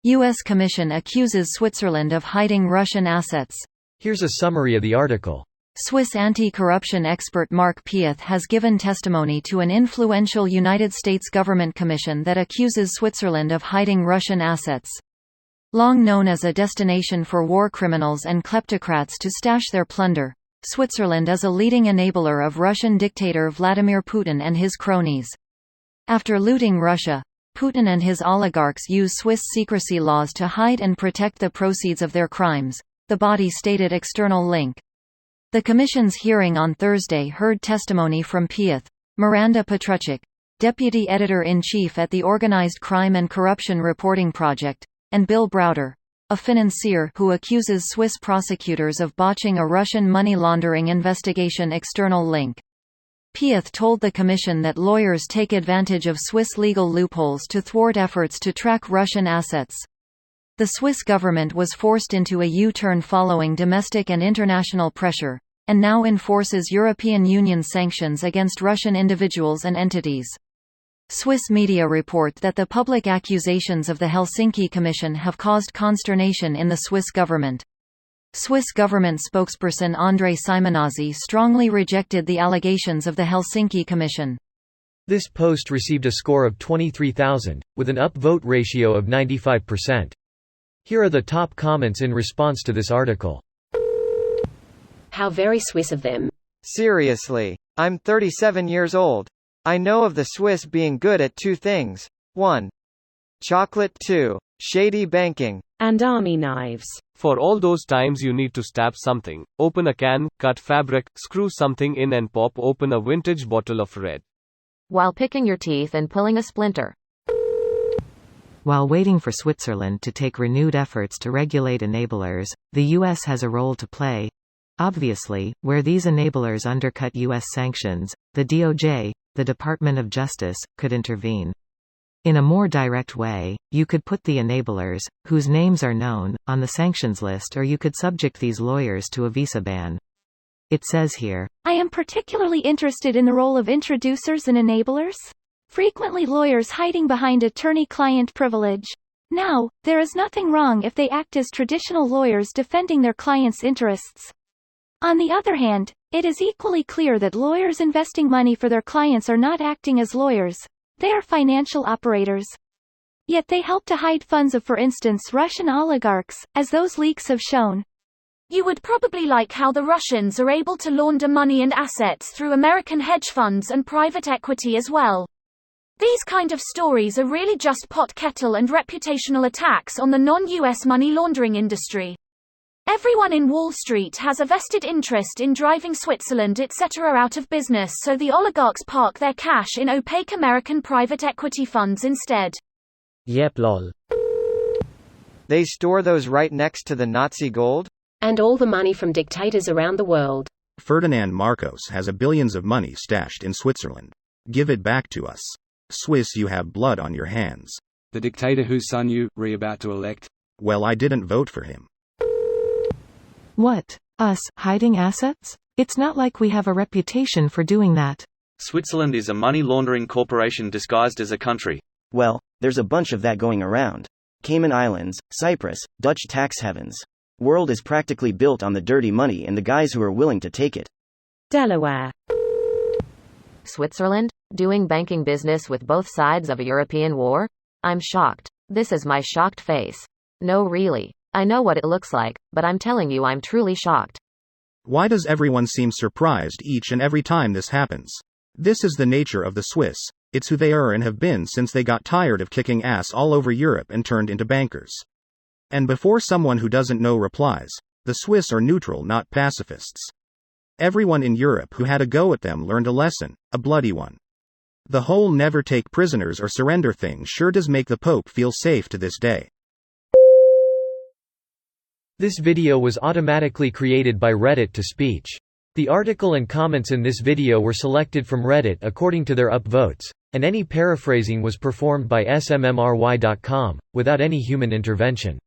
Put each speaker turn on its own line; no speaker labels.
U.S. Commission accuses Switzerland of hiding Russian assets.
Here's a summary of the article.
Swiss anti-corruption expert Mark Pieth has given testimony to an influential United States government commission that accuses Switzerland of hiding Russian assets. Long known as a destination for war criminals and kleptocrats to stash their plunder, Switzerland is a leading enabler of Russian dictator Vladimir Putin and his cronies. After looting Russia, Putin and his oligarchs use Swiss secrecy laws to hide and protect the proceeds of their crimes, the body stated external link. The Commission's hearing on Thursday heard testimony from Pieth, Miranda Petruchik, Deputy Editor-in-Chief at the Organized Crime and Corruption Reporting Project, and Bill Browder, a financier who accuses Swiss prosecutors of botching a Russian money laundering investigation. External link. Pieth told the Commission that lawyers take advantage of Swiss legal loopholes to thwart efforts to track Russian assets. The Swiss government was forced into a U-turn following domestic and international pressure, and now enforces European Union sanctions against Russian individuals and entities. Swiss media report that the public accusations of the Helsinki Commission have caused consternation in the Swiss government. Swiss government spokesperson André Simonazzi strongly rejected the allegations of the Helsinki Commission.
This post received a score of 23,000, with an upvote ratio of 95%. Here are the top comments in response to this article.
How very Swiss of them.
Seriously. I'm 37 years old. I know of the Swiss being good at two things. 1. Chocolate. 2. Shady banking.
And army knives.
For all those times you need to stab something, open a can, cut fabric, screw something in and pop open a vintage bottle of red.
While picking your teeth and pulling a splinter.
While waiting for Switzerland to take renewed efforts to regulate enablers, the U.S. has a role to play. Obviously, where these enablers undercut U.S. sanctions, the DOJ, the Department of Justice, could intervene. In a more direct way, you could put the enablers, whose names are known, on the sanctions list, or you could subject these lawyers to a visa ban. It says here,
I am particularly interested in the role of introducers and enablers. Frequently lawyers hiding behind attorney-client privilege. Now, there is nothing wrong if they act as traditional lawyers defending their clients' interests. On the other hand, it is equally clear that lawyers investing money for their clients are not acting as lawyers. They are financial operators. Yet they help to hide funds of, for instance, Russian oligarchs, as those leaks have shown.
You would probably like how the Russians are able to launder money and assets through American hedge funds and private equity as well. These kind of stories are really just pot kettle and reputational attacks on the non-US money laundering industry. Everyone in Wall Street has a vested interest in driving Switzerland etc. out of business, so the oligarchs park their cash in opaque American private equity funds instead.
Yep lol.
They store those right next to the Nazi gold?
And all the money from dictators around the world.
Ferdinand Marcos has billions of money stashed in Switzerland. Give it back to us. Swiss, you have blood on your hands.
The dictator whose son you were about to elect?
Well, I didn't vote for him.
What? Us, hiding assets? It's not like we have a reputation for doing that.
Switzerland is a money laundering corporation disguised as a country.
Well, there's a bunch of that going around. Cayman Islands, Cyprus, Dutch tax havens. World is practically built on the dirty money and the guys who are willing to take it.
Delaware.
Switzerland? Doing banking business with both sides of a European war? I'm shocked. This is my shocked face. No really. I know what it looks like, but I'm telling you I'm truly shocked.
Why does everyone seem surprised each and every time this happens? This is the nature of the Swiss. It's who they are and have been since they got tired of kicking ass all over Europe and turned into bankers. And before someone who doesn't know replies, the Swiss are neutral, not pacifists. Everyone in Europe who had a go at them learned a lesson, a bloody one. The whole never take prisoners or surrender thing sure does make the Pope feel safe to this day.
This video was automatically created by Reddit to speech. The article and comments in this video were selected from Reddit according to their upvotes, and any paraphrasing was performed by smmry.com, without any human intervention.